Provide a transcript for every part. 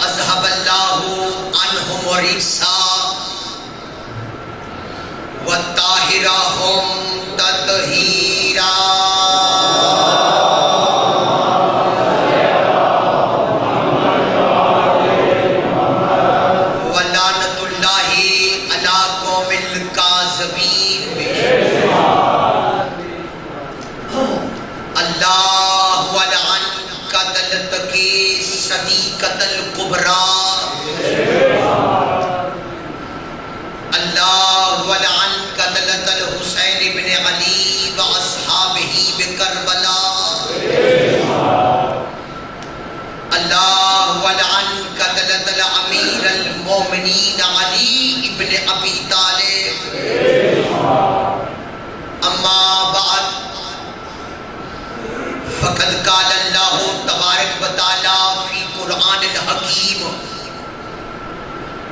اذهب الله عنهم الرجس وطهرهم تطهيرا. ولعنة الله على قوم الكاذبين. اللہ ولعن قتلتک صدیقۃ الکبریٰ. اللہ ولعن قتلت الحسین بن علی واصحابہ بکربلاء. اللہ ولعن قتلت الامیر المومنین علی ابن ابی طالب. اما بعد فقد قال اللہ تبارک و تعالی فی قرآن الحکیم.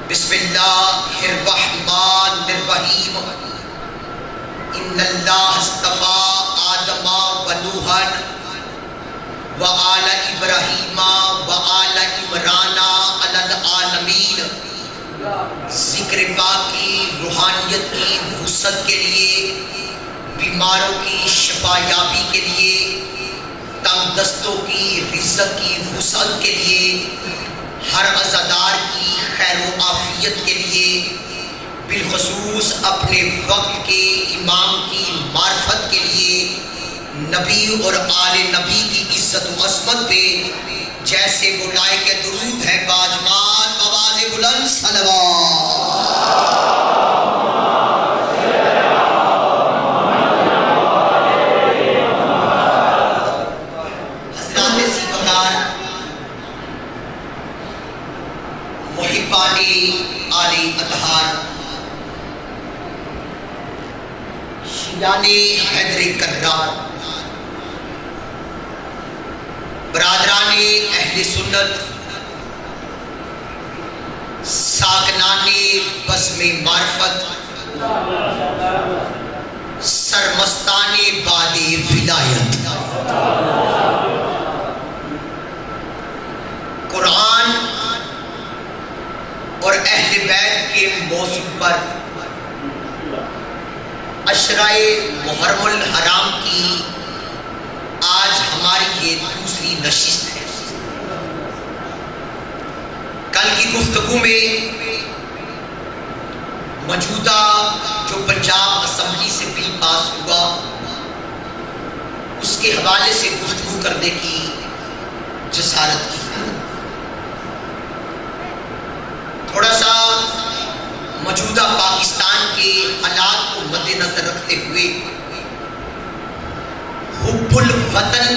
بسم اللہ الرحمن الرحیم. ان اللہ اصطفیٰ آدم و نوحا و آل ابراہیم و آل عمران علی العالمین. ذکر پاک کی روحانیت کی وسعت کے لیے، بیماروں کی شفا یابی کے لیے، تنگ دستوں کی رزق کی وسعت کے لیے، ہر عزادار کی خیر و عافیت کے لیے، بالخصوص اپنے وقت کے امام کی معرفت کے لیے، نبی اور آل نبی کی عزت و عظمت پہ جیسے بلائے کے درود ہے باجمال بآواز بلند صلوات. یعنی حیدر کرار، برادران اہل سنت، ساکنان بزم معرفت، سرمستان باد ولایت. قرآن اور اہل بیت کے موضوع پر عشرۂ محرم الحرام کی آج ہماری یہ دوسری نشست ہے. کل کی گفتگو میں موجودہ جو پنجاب اسمبلی سے بل پاس ہوا اس کے حوالے سے گفتگو کرنے کی جسارت کی. تھوڑا سا موجودہ پاکستان کے حالات کو مد نظر رکھتے ہوئے حب الوطن،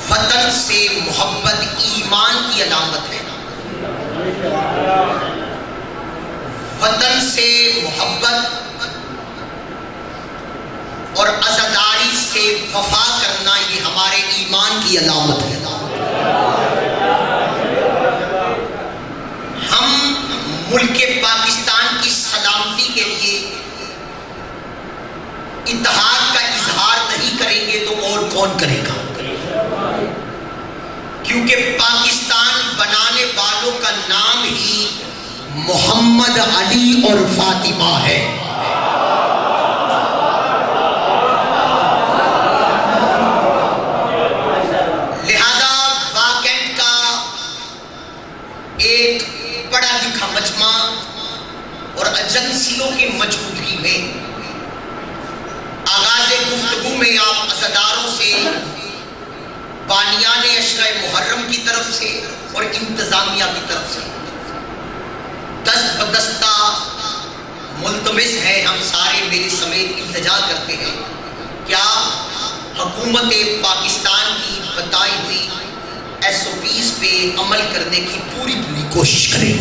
وطن سے محبت ایمان کی علامت ہے. وطن سے محبت اور عزاداری سے وفا کرنا یہ ہمارے ایمان کی علامت ہے. ہم ملک پاکستان کی سلامتی کے لیے اتحاد کا اظہار نہیں کریں گے تو اور کون کرے گا؟ کیونکہ پاکستان بنانے والوں کا نام ہی محمد علی اور فاطمہ ہے. لہذا واقعات کا ایک پڑھا لکھا مجمع اور ایجنسیوں کی موجودگی میں آغاز گفتگو میں آپ عزاداروں سے، بانیان عشرۂ محرم کی طرف سے اور انتظامیہ کی طرف سے دست بدستہ ملتمس ہے، ہم سارے میرے سمیت التجا کرتے ہیں کیا حکومت پاکستان کی بتائی ہوئی ایس او پیز پہ عمل کرنے کی پوری کوشش کریں،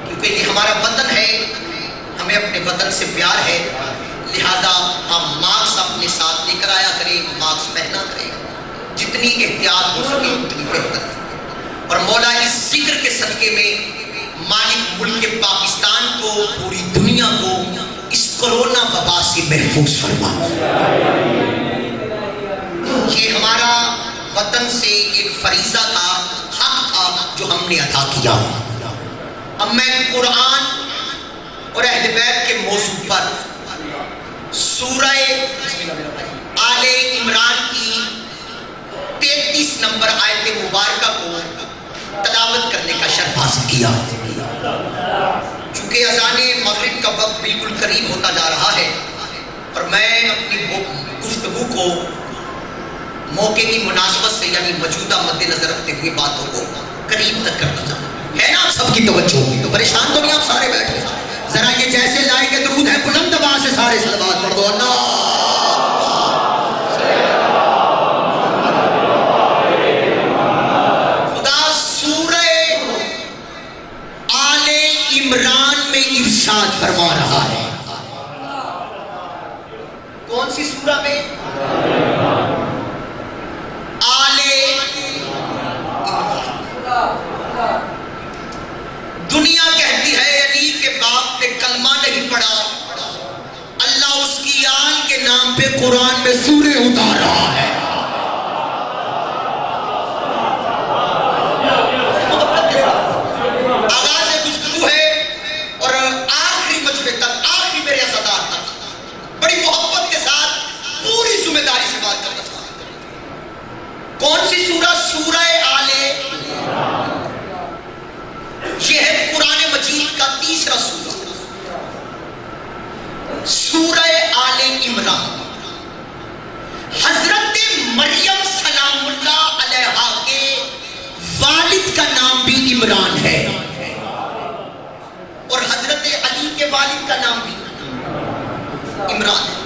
کیونکہ یہ ہمارا وطن ہے، ہمیں اپنے وطن سے پیار ہے. لہذا ہم ماسک اپنے ساتھ لے کر آیا کریں، ماسک پہنا کریں، جتنی احتیاط ہو سکے اتنی بہتر. اور مولا اس ذکر کے صدقے میں مالک ملک پاکستان کو، پوری دنیا کو اس کرونا وبا سے محفوظ فرما. یہ ہمارا وطن سے ایک فریضہ تھا ہم نے عطا کیا۔ اب میں قرآن اور اہل بیت کے موضوع پر سورہ آل عمران کی 33 نمبر آیت مبارکہ کو تلاوت کرنے کا شرف حاصل کیا۔ چونکہ اذان مغرب کا وقت بالکل قریب ہوتا جا رہا ہے اور میں اپنی گفتگو کو موقع کی مناسبت سے یعنی موجودہ مد نظر رکھتے ہوئے باتوں کو قریب تک کرنا چاہتا ہوں۔ ہے نا آپ سب کی توجہ ہوگی تو پریشان تو نہیں آپ سارے بیٹھے، ذرا یہ جیسے لائے کہ درود ہے بلند آواز سے سارے صلوات پڑھ دو اللہ۔ خدا سورہ آل عمران میں ارشاد فرما رہا ہے۔ کون سی سورہ میں؟ دنیا کہتی ہے علی کے باپ نے کلمہ نہیں پڑھا، اللہ اس کی آل کے نام پہ قرآن میں سورے اتار رہا ہے۔ آغاز گفتگو ہے اور آخری مجمع تک، آخری میرے عزادار تک بڑی محبت کے ساتھ پوری ذمہ داری سے بات کرنا چاہتا ہوں۔ کون سی سورہ؟ سورہ آل یہ ہے قرآن مجید کا تیسرا سورہ، سورہ آل عمران۔ حضرت مریم سلام اللہ علیہا کے والد کا نام بھی عمران ہے اور حضرت علی کے والد کا نام بھی عمران ہے۔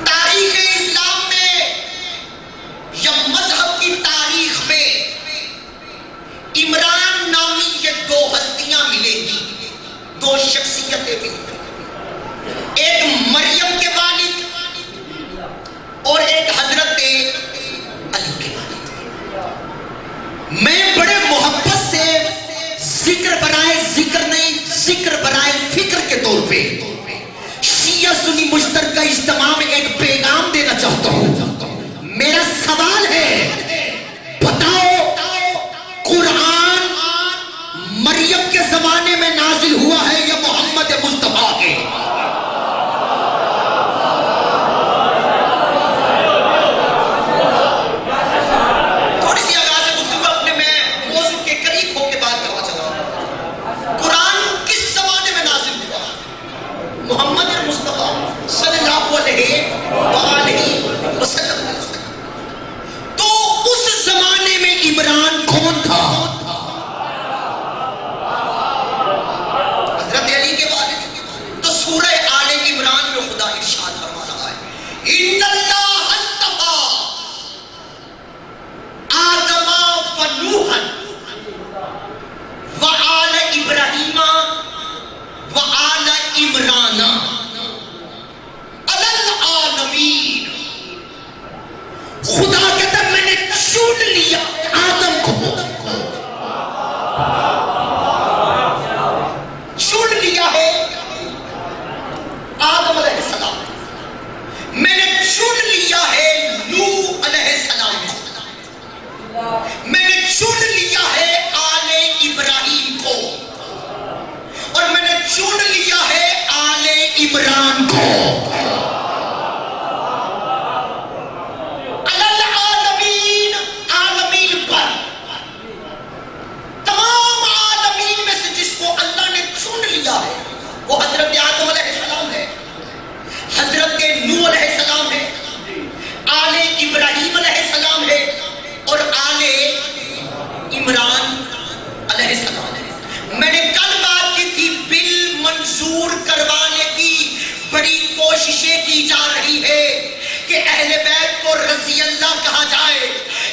تاریخ اسلام میں یا مذہب کی تاریخ میں عمران نامی یہ دو ہستیاں ملیں گی، دو شخصیتیں ملیں گی، ایک مریم کے والد اور ایک حضرت علی کے والد۔ میں بڑے محبت سے ذکر برائے ذکر نہیں، ذکر برائے فکر کے طور پہ شیعہ سنی مشترکہ اجتماع میں ایک پیغام دینا چاہتا ہوں۔ میرا سوال ہے، بتاؤ قرآن مریم کے زمانے میں نازل ہوا ہے یا محمد مصطفیٰ کے؟ تھوڑی سی آغاز گفتگو اپنے میں موضوع کے قریب ہو کے بات کرنا چاہتا ہوں۔ قرآن کس زمانے میں نازل ہوا؟ محمد مصطفیٰ صلی اللہ علیہ وآلہ وسلم۔ تو اس زمانے میں عمران کون تھا؟ حضرت علی کے والد۔ تو سورہ آل عمران میں خدا ارشاد فرما رہا ہے، ان اللہ اصطفیٰ آدم و نوحا و آل ابراہیم و آل عمران علی العالمین۔ خدا کہتا ہے میں نے چن لیا آدم کو، چن لیا ہے آدم علیہ السلام، میں نے چن لیا ہے نوح علیہ السلام کو، میں نے چن لیا ہے آل ابراہیم کو اور میں نے چن لیا ہے آل عمران کو۔ وہ حضرت آدم علیہ السلام ہے، حضرت نوح علیہ السلام ہے، آل ابراہیم علیہ السلام ہے اور آل عمران علیہ السلام ہے۔ میں نے کل بات کی تھی، بل منظور کروانے کی بڑی کوششیں کی جا رہی ہے کہ اہل بیت کو رضی اللہ کہا جائے،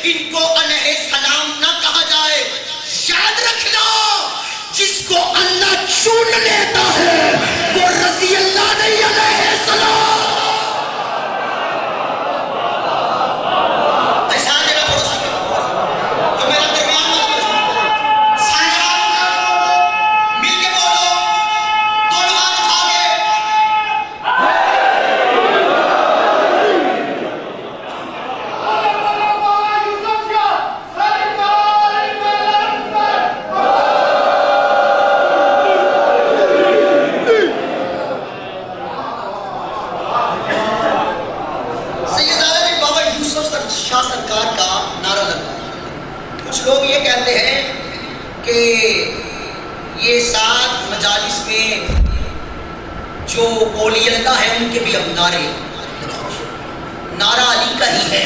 ان کو علیہ السلام نہ کہا جائے۔ یاد رکھنا، جس کو اللہ چن لیتا ہے وہ رضی اللہ نہیں علیہ السلام۔ احسان دینا پڑو سکے تو میرا درمیان سارا مل کے بولو، دونوں ہاتھ اٹھا کے کچھ لوگ یہ کہتے ہیں کہ یہ 7 مجالس میں جو اولی اللہ ہے ان کے بھی اب نعرہ علی کا ہی ہے،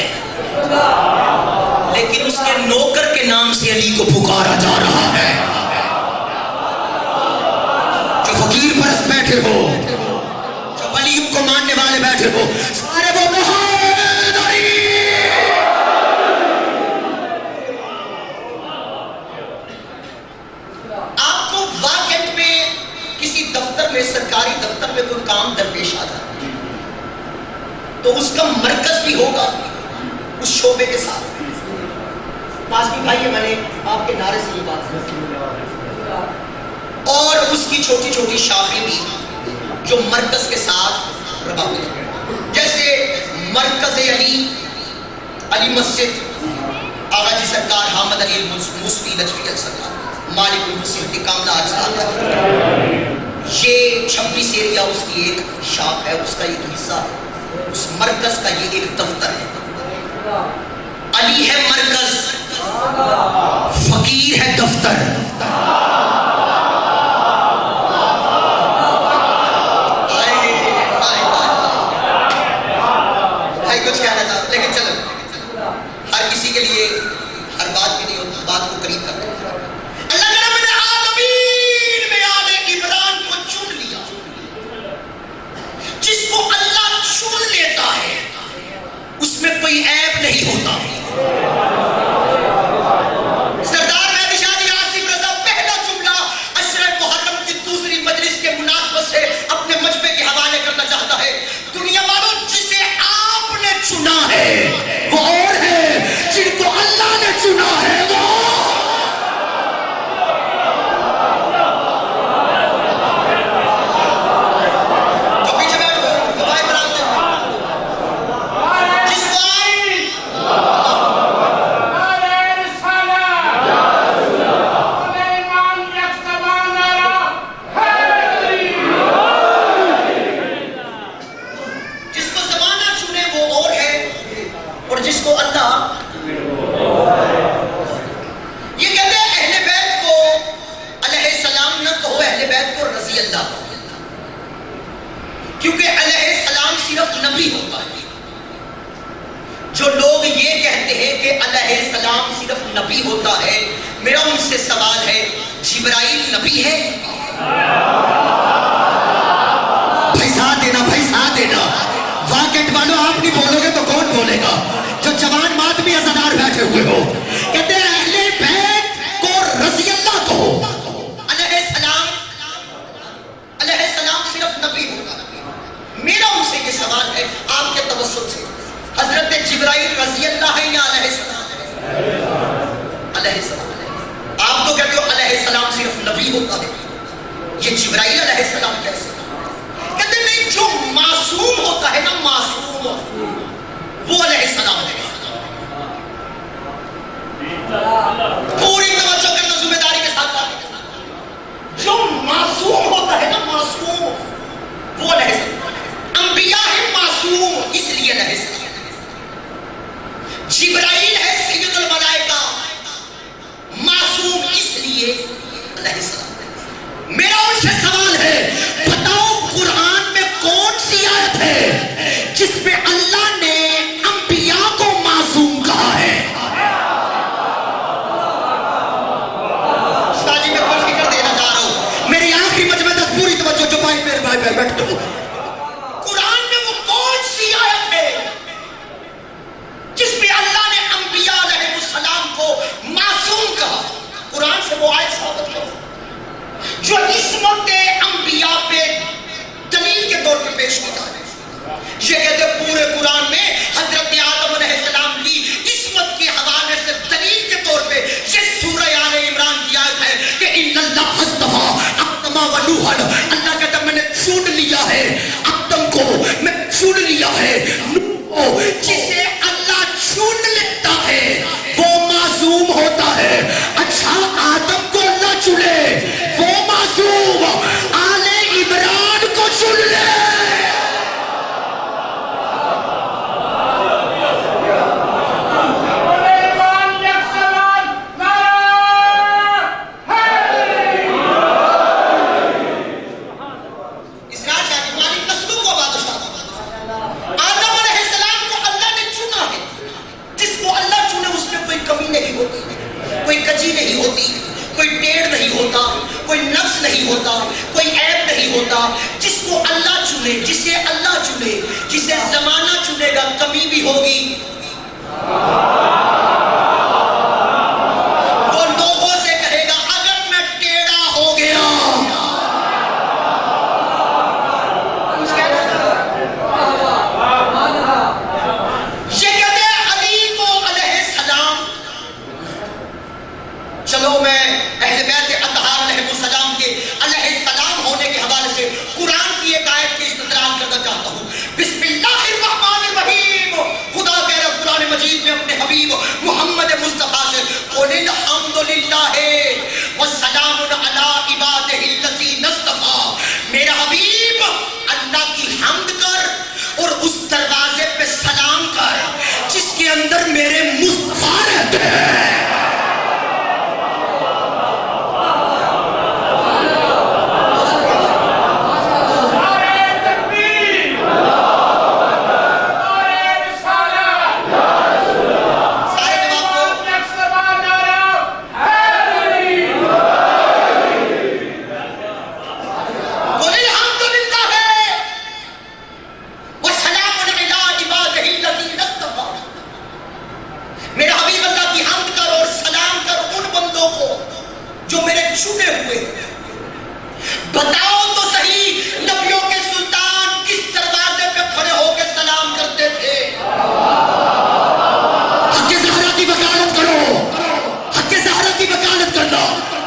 لیکن اس کے نوکر کے نام سے علی کو پکارا جا رہا ہے۔ جو فقیر پرست بیٹھے ہو، جو ولیوں کو ماننے والے بیٹھے ہو، سارے وہ محمد علی۔ آپ کو واقعات میں کسی دفتر میں، سرکاری دفتر میں کوئی کام درپیش آ جائے تو اس کا مرکز بھی ہوگا اس شعبے کے ساتھ۔ ناظرین بھائی، میں نے آپ کے نعرے سے یہ بات اور اس کی چھوٹی چھوٹی شاخیں بھی جو مرکز کے ساتھ ربط ہے، جیسے مرکز علی مسجد آغا جی سرکار حامد علی موسوی نجفی سرکار مالک المسجد کاملہ اجزا، یہ 26 ایریا اس کی ایک شاخ ہے، اس کا ایک حصہ ہے، اس مرکز کا یہ ایک دفتر ہے۔ علی ہے مرکز، فقیر ہے دفتر۔ بھائی کچھ کہنا چاہتا، لیکن چلو ہر کسی کے لیے ہر بات بھی نہیں ہوتی، بات کو قریب کرتے ہیں۔ اللہ کے رب نے عالمین میں آل عمران کو چن لیا۔ جس کو اللہ چن لیتا ہے اس میں کوئی عیب نہیں ہوتا۔ سردار مہدی شاہ جی آصف رضا پہلا جملہ عشرہ محرم کی دوسری مجلس کے مناسبت سے اپنے مجمع کے حوالے کرنا چاہتا ہے۔ دنیا والوں، جسے آپ نے چنا ہے وہ اور ہے، جن کو اللہ نے چنا ہے وہ نبی ہوتا ہے۔ میرا ان سے سوال ہے، جبرائیل نبی ہے؟ بھائی ساتھ دینا، بھائی ساتھ دینا۔ واقعات والوں آپ نہیں بولو گے تو کون بولے گا؟ جو جوان مادمی عزادار بیٹھے ہوئے ہو، کہتے ہیں اہل بیت کو رضی اللہ کہو، علیہ السلام صرف نبی ہوتا ہے۔ میرا ان سے یہ سوال ہے آپ کے توسط سے، حضرت جبرائیل رضی اللہ ہے یا علیہ السلام؟ علیہ السلام۔ آپ تو کہتے ہو علیہ السلام صرف نبی ہوتا ہے، یہ جبرائیل علیہ السلام کیسے؟ کہتے نہیں، جو معصوم ہوتا ہے نا، معصوم وہ علیہ السلام ہے۔ پوری توجہ کرنا ذمہ داری کے ساتھ بات کے ساتھ، جو معصوم ہوتا ہے نا، معصوم وہ علیہ السلام۔ انبیاء ہیں معصوم، اس لیے علیہ السلام۔ جبرائیل ہے سید الملائکہ، معصوم، اس لیے علیہ السلام۔ میرا ان سے سوال ہے، بتاؤ قرآن میں کون سی آیت ہے جس میں اللہ نے انبیاء کو معصوم کہا ہے؟ شاہ جی میں کوئی فکر دینا چاہ رہا ہوں، میری آخری مجمع تک پوری توجہ، جو بھائی میرے بھائی بیٹھتے ہو، قرآن میں وہ کون سی آیت ہے جس میں اللہ نے انبیاء علیہ السلام کو معصوم کہا؟ قرآن سے وہ آیت ثابت کرو جو عصمت انبیاء پہ دلیل کے طور پہ پیش ہوتا ہے۔ یہ کہتے ہیں پورے قرآن میں حضرت آدم علیہ السلام کی عصمت کے حوالے سے دلیل کے طور پہ یہ سورہ آل عمران کی آیت ہے کہ ان اللہ اصطفیٰ آدم و نوحا، اللہ کہتا میں نے چن لیا ہے آدم کو، میں چن لیا ہے نوح کو۔ جسے اللہ چن لیتا ہے وہ معصوم ہوتا ہے۔ اچھا، آدم کو اللہ چنے وہ معصوم، آل عمران کو چن لے کجی نہیں ہوتی، کوئی ٹیڑھ نہیں ہوتا، کوئی نقص نہیں ہوتا، کوئی عیب نہیں ہوتا. جس کو اللہ چنے، جسے اللہ چنے، جسے زمانہ چنے گا کمی بھی ہوگی. وہ لوگوں سے کہے گا اگر میں ٹیڑھا ہو گیا، یہ کہتے ہیں علی کو علیہ السلام. چلو میں اہل بیت اطہار علیہ السلام کے علیہ السلام ہونے کے حوالے سے قرآن کی ایک آیت کے استدلال کرنا چاہتا ہوں. بسم اللہ الرحمن الرحیم. خدا کہہ رہا قرآن مجید میں اپنے حبیب محمد مصطفیٰ سے قل الحمدللہ والسلام علی عبادہ الذین اصطفیٰ. میرا حبیب اللہ کی حمد کر اور اس دروازے پہ سلام کر جس کے اندر میرے مصطفیٰ رہتے ہیں. جو میرے چھوٹے ہوئے. بتاؤ تو صحیح نبیوں کے سلطان کس دروازے پہ کھڑے ہو کے سلام کرتے تھے؟ حق زہرا کی وکالت کرو، حق زہرا کی وکالت کرنا.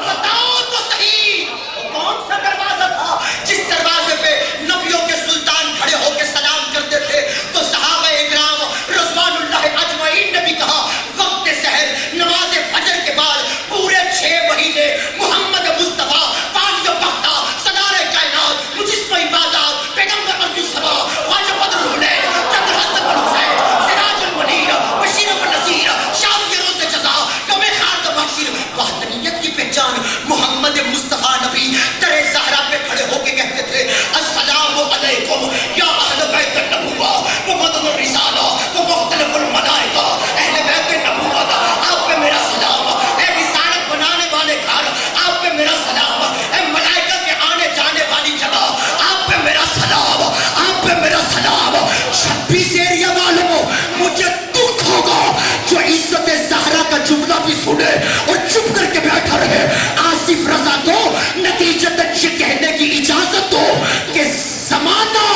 بتاؤ تو صحیح وہ کون سا دروازہ تھا جس دروازے پہ نبیوں کے سلطان کھڑے ہو کے سلام کرتے تھے؟ تو صحابہ اکرام رضوان اللہ اجمعین نے بھی کہا وقت سحر نماز فجر کے بعد پورے 6 مہینے محمد مصطفیٰ پاک بختہ سدار کائنات مجسمہ عبادات پیغمبر ارجو سبا خواجہ بدر الحنین چندر حسن بن حسین سراج المنیر بشیر بن نذیر شام کے روز جزا یوم خارد محشر وحدانیت کی پہچان. محمد مصطفیٰ نبی در زہرا پہ کھڑے ہو کے کہتے تھے السلام علیکم یا اہل بیت النبوہ و مدن الرسالہ و مختلف الملائکہ. اہل بیت النبوہ آپ پہ میرا سلام، اے رسالت بنانے والے گھر آپ پہ میرا سلام، اے ملائکہ کے آنے جانے والی جگہ آپ پہ میرا سلام، آپ پہ میرا سلام. 26 ایریا والوں مجھے دکھ ہوگا جو عزت زہرا کا جملہ بھی سنے اور چپ کر کے بیٹھا رہے. آصف رضا کو نتیجتاً یہ کہنے کی اجازت دو کہ زمانہ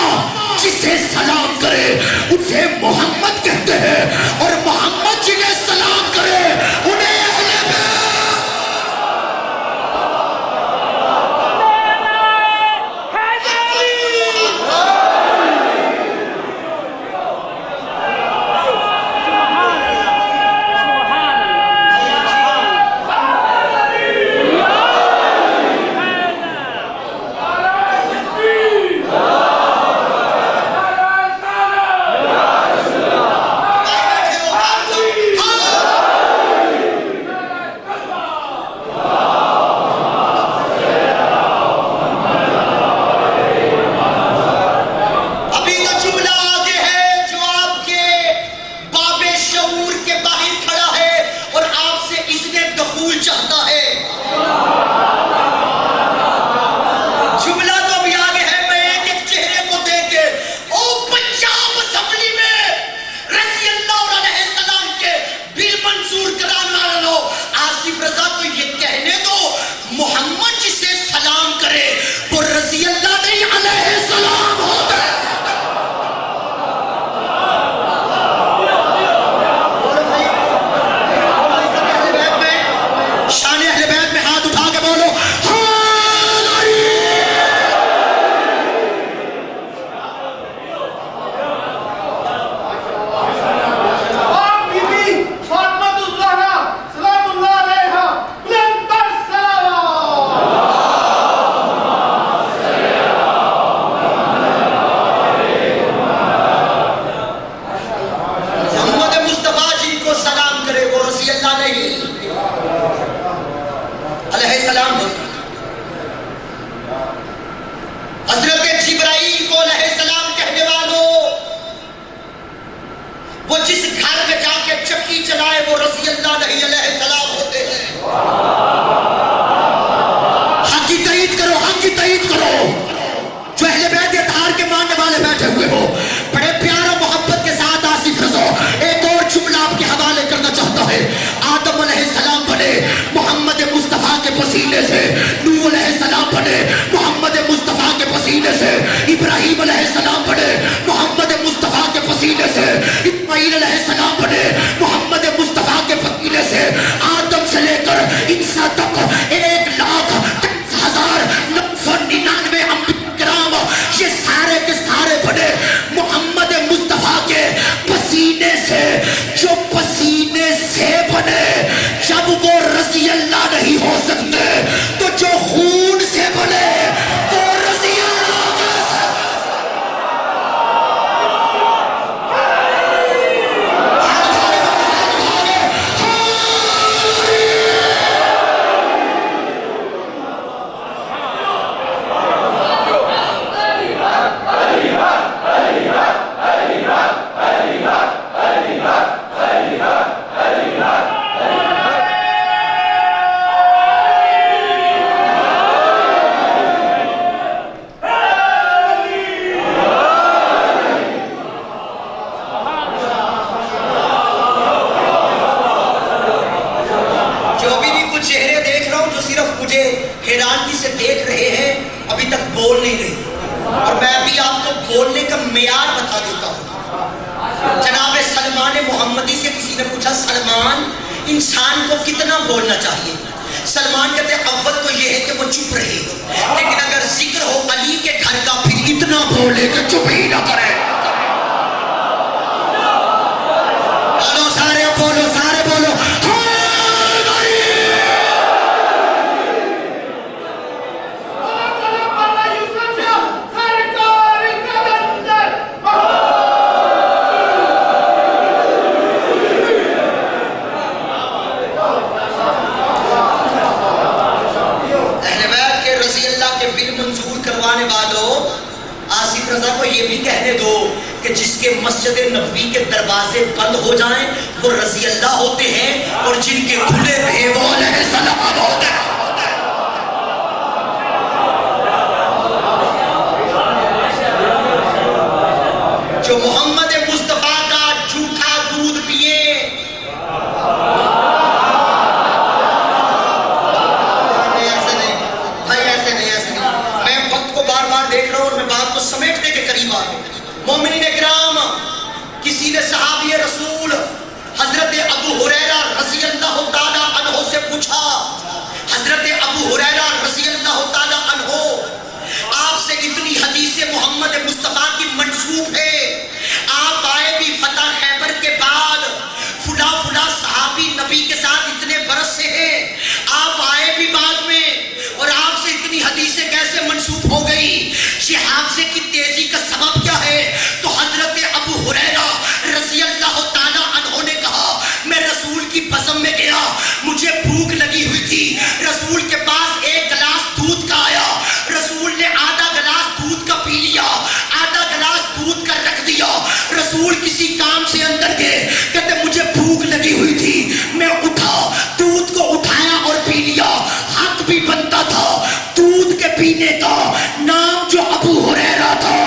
جسے سلام کرے اسے محمد کہتے ہیں اور محمد جنہیں سلام کرے انہیں اہل بیت. اور میں بھی آپ کو بولنے کا معیار بتا دیتا ہوں. جناب سلمان محمدی سے کسی نے پوچھا سلمان انسان کو کتنا بولنا چاہیے؟ سلمان کہتے ہیں اول تو یہ ہے کہ وہ چپ رہے، لیکن اگر ذکر ہو علی کے گھر کا پھر اتنا بولے کہ چپ ہی نہ کرے. بولو سارے، بولو سارے، بولو آصف رضا کو یہ بھی کہنے دو کہ جس کے مسجد نبوی کے دروازے بند ہو جائیں وہ رضی اللہ ہوتے ہیں، اور جن کے کھلے رہے وہ علیہ السلام ہوتے ہیں. جو محمد مصطفیٰ کا جھوٹا دودھ پیے، سمیٹنے کے قریب آگے مومنین اکرام، کسی نے صحابی رسول حضرت ابو ہریرہ رضی اللہ تعالیٰ عنہ سے پوچھا، حضرت ابو ہریرہ رضی اللہ تعالیٰ عنہ آپ سے اتنی حدیث محمد مصطفیٰ کی منسوب ہے، آپ آئے بھی فتح خیبر کے بعد، فلا فلا صحابی نبی کے ساتھ اتنے برس سے ہیں، آپ آئے بھی بعد میں، اور آپ سے اتنی حدیثیں کیسے منسوب ہو گئی؟ یہ حافظے کی تیزی کا سبب کیا ہے؟ تو حضرت ابو ہریرہ رضی اللہ تعالیٰ عنہ نے کہا میں رسول کی بزم میں گیا، مجھے بھوک لگی ہوئی تھی، رسول کے پاس ایک گلاس دودھ کا آیا، رسول نے آدھا گلاس دودھ کا پی لیا، آدھا گلاس دودھ کا رکھ دیا، رسول کسی کام سے اندر گئے، کہتے مجھے بھوک لگی ہوئی تھی، میں اٹھا دودھ کو اٹھایا اور پی لیا، حق بھی بنتا تھا دودھ کے پینے کا، نام جو ابو ہریرہ تھا.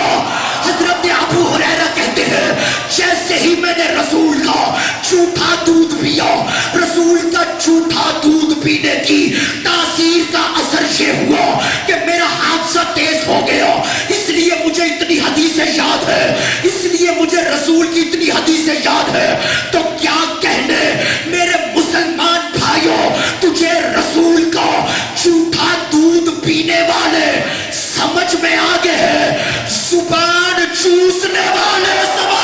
حضرت ابو ہریرہ کہتے ہیں جیسے ہی میں نے رسول کا جھوٹا دودھ پیا، رسول کا جھوٹا دودھ پینے کی تاثیر کا اثر یہ ہوا کہ میرا حافظہ تیز ہو گیا، اس لیے مجھے اتنی حدیثیں یاد ہے، اس لیے مجھے رسول کی اتنی حدیثیں یاد ہے. تو کیا کہنے میرے مسلمان بھائیوں، تجھے رسول کا جھوٹا دودھ پینے والے سمجھ میں آگے ہے، زبان چوسنے والے سمجھ.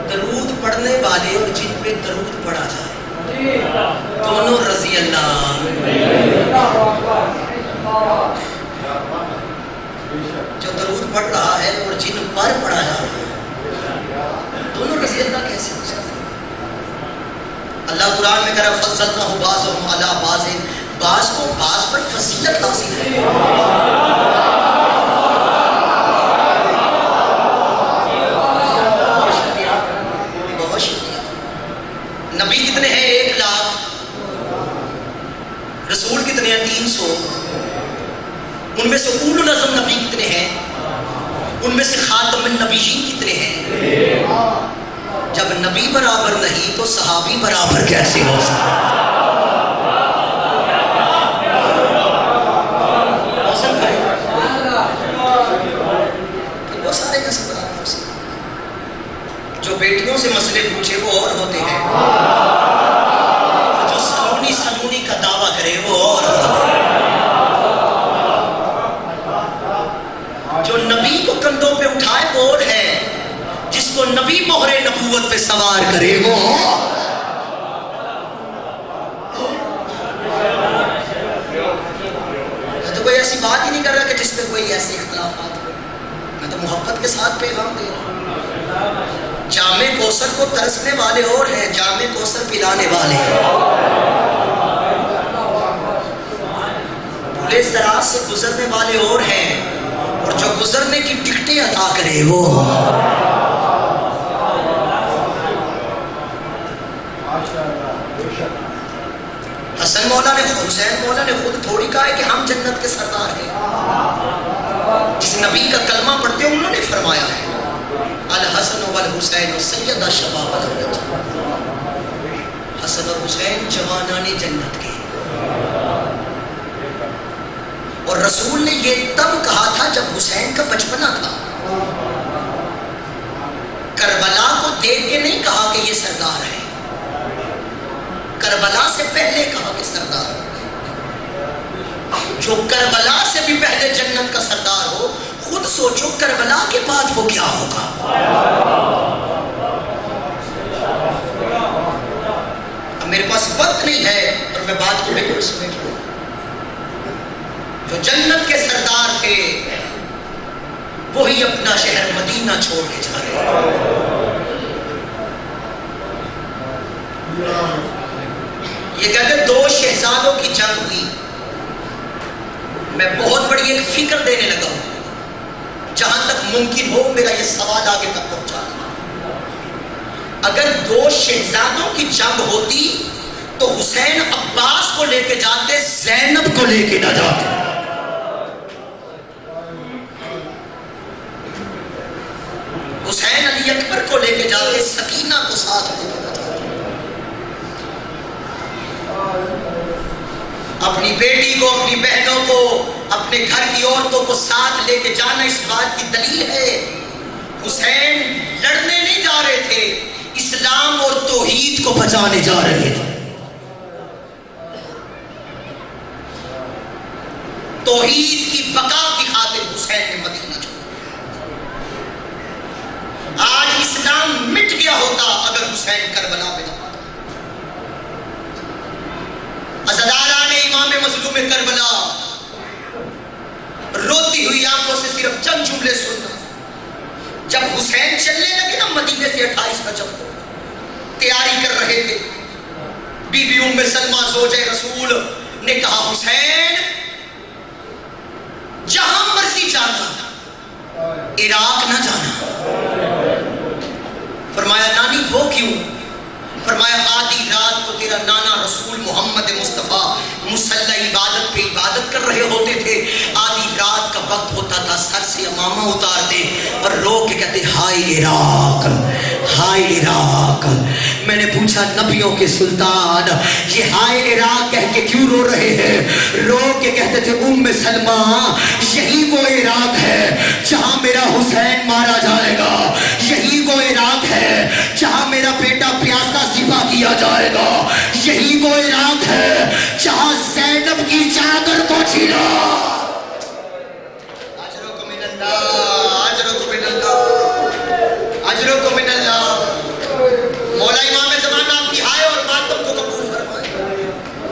درود پڑھنے والے اور جن پہ درود پڑھا جائے دونوں رضی اللہ. جو درود پڑھ رہا ہے اور جن پر پڑھا جا رہا ہے دونوں رضی اللہ کیسے ہو سکتے ہیں؟ اللہ قرآن میں کہہ رہا ہے فضلناہ بعضهم علی بعض، بعض کو بعض پر فضیلت حاصل ہے. نبی کتنے ہیں؟ 1,00,000. رسول کتنے ہیں؟ 300. ان میں سے اولو العزم نبی کتنے ہیں؟ ان میں سے خاتم النبیین کتنے ہیں؟ جب نبی برابر نہیں تو صحابی برابر کیسے ہو سکتا؟ وہ سارے پہ سوار کرے وہ میں تو کوئی ایسی بات ہی نہیں کر رہا کہ جس پہ کوئی ایسے اختلافات ہو، میں تو محبت کے ساتھ پیغام دے رہا ہوں۔ جامع کوثر کو ترسنے والے اور ہیں، جامع کوثر پلانے والے ہیں۔ بھولے سرات سے گزرنے والے اور ہیں، اور جو گزرنے کی ٹکٹیں عطا کرے وہ حسن مولا نے حسین مولا نے خود تھوڑی کہا ہے کہ ہم جنت کے سردار ہیں۔ جس نبی کا کلمہ پڑھتے ہیں انہوں نے فرمایا ہے الحسن والحسین سیدہ شباب الجنت، حسن اور حسین جوانان جنت کے۔ اور رسول نے یہ تب کہا تھا جب حسین کا بچپنا تھا، کربلا کو دیکھ کے نہیں کہا کہ یہ سردار ہے، کربلا سے پہلے کہا کہ سردار ہے۔ جو کربلا سے بھی پہلے جنت کا سردار ہو، خود سوچو کربلا کے بعد وہ کیا ہوگا۔ اب میرے پاس وقت نہیں ہے اور میں بات کو بالکل سمیٹ لوں۔ جو جنت کے سردار تھے وہی اپنا شہر مدینہ چھوڑ کے جا رہے ہیں۔ یہ کہتے ہیں 2 شہزادوں کی جنگ ہوئی، میں بہت بڑی ایک فکر دینے لگا ہوں، جہاں تک ممکن ہو میرا یہ سوال آگے تک پہنچا۔ اگر 2 شہزادوں کی جنگ ہوتی تو حسین عباس کو لے کے جاتے، زینب کو لے کے نہ جاتے۔ حسین علی اکبر کو لے کے جاتے، سکینہ کو ساتھ لے کے جاتے۔ اپنی بیٹی کو، اپنی بہنوں کو، اپنے گھر کی عورتوں کو ساتھ لے کے جانا اس بات کی دلیل ہے حسین لڑنے نہیں جا رہے تھے، اسلام اور توحید کو بچانے جا رہے تھے۔ توحید کی بقا کی خاطر حسین نے مدینہ چھوڑا۔ آج اسلام مٹ گیا ہوتا اگر حسین کربلا پہ نہ پاتا۔ عزاداران امام مظلوم کربلا روتی ہوئی آنکھوں سے صرف چند جملے سننا۔ جب حسین چلنے لگے نا مدینے سے 28 رجب کو، تیاری کر رہے تھے، بی بی ام سلمہ زوجہ رسول نے کہا حسین جہاں مرضی جانا، عراق نہ جانا۔ فرمایا نانی وہ کیوں؟ فرمایا آدھی رات کو تیرا نانا رسول محمد مصطفیٰ مصلی عبادت پہ عبادت کر رہے ہوتے تھے، آدھی رات کا وقت ہوتا تھا، سر سے امامہ اتارتے اور رو کے کہتے ہائے عراق، ہائے عراق۔ میں نے پوچھا نبیوں کے سلطان یہ ہائے عراق کہہ کے کیوں رو رہے ہیں؟ رو کے کہتے تھے ام سلمہ یہی وہ عراق ہے جہاں میرا حسین مارا جائے گا، یہی وہ عراق ہے جہاں میرا بیٹا پیاسا ذبح کیا جائے گا، یہی وہ عراق ہے جہاں زینب کی چادر کو چھینا۔ اجرکم من اللہ، اجرکم من اللہ، اجرکم من اللہ۔ مولا امام زمان آپ کی ہائے اور ماتم کو قبول فرمائے،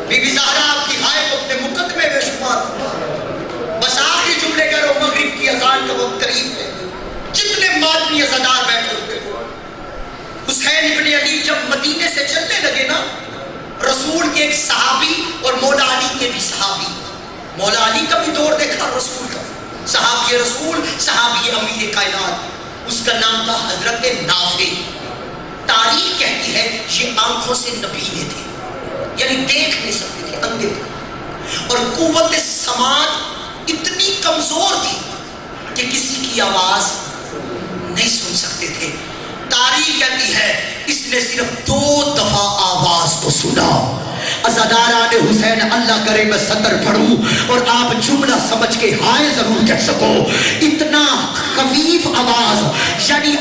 بی بی زہرا آپ کی ہائے کو اپنے مقدمے میں شمار فرمائے۔ بس آخری جملے کرو، مغرب کی اذان کا وقت قریب ہے، جتنے ماتمی عزادار بیٹھے ہوتے ہیں۔ حسین ابن علی جب مدینے سے چلنے لگے نا، رسول کے ایک صحابی اور مولا علی کے بھی صحابی، مولا علی کا بھی دور دیکھا رسول کا، صحابی رسول، صحابی امیر کائنات، اس کا نام تھا حضرت نافع۔ تاریخ کہتی ہے یہ آنکھوں سے نبینے تھے، یعنی دیکھ نہیں سکتے تھے، اندھے تھے، اور قوت سماعت اتنی کمزور تھی کہ کسی کی آواز نہیں سن سکتے تھے۔ تاریخ کہتی ہے اس نے صرف 2 دفعہ آواز کو سنا۔ عزاداران حسین اللہ کرے میں سطر پڑھوں اور آپ جملہ سمجھ کے ہائے ضرور کہہ سکو، اتنا خفیف آواز، یعنی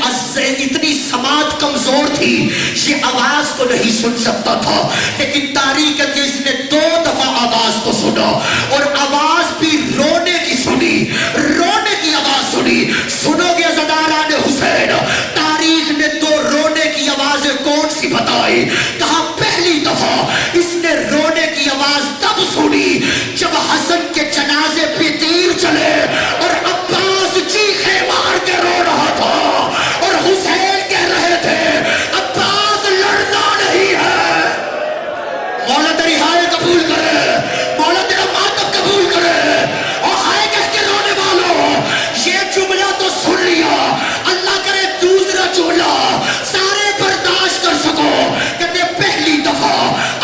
اتنی سماعت کمزور تھی یہ آواز کو نہیں سن سکتا تھا، لیکن تاریخ کہتی ہے اس نے 2 دفعہ آواز کو سنا، اور آواز بھی رونے کی سنی، رونے کی آواز سنی۔ سنو گے عزاداران حسین، تاریخ نے 2 رونے کی آواز آئی. کہا پہلی دفعہ اس نے رونے کی آواز تب سنی جب حسن کے جنازے پہ تیر چلے اور عباس چیخے مار کے رو رہا تھا اور حسین کہہ رہے تھے عباس لڑنا نہیں ہے. مولا تیری ہائے قبول کرے, مولا تیرا ماتم قبول کرے. اور ہائے کہہ کے رونے والوں, یہ جملہ تو سن لیا, اللہ کرے دوسرا جملہ سارے برداشت کر سکو. کہتے پہلی دفعہ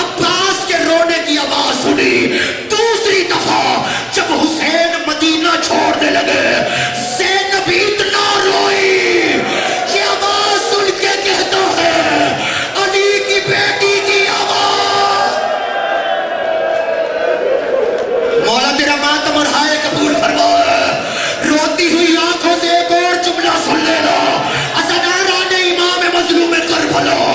عباس کے رونے کی آواز سنی, دوسری دفعہ جب حسین مدینہ چھوڑنے لگے زینب اتنا روئی. یہ آواز سن کے کہتا ہے علی کی بیٹی کی آواز. مولا تیرا ماتم اور ہائے قبول فرما. روتی ہوئی آنکھوں سے ایک اور جملہ سن لینا, اسنارا نے امام مظلوم کربلا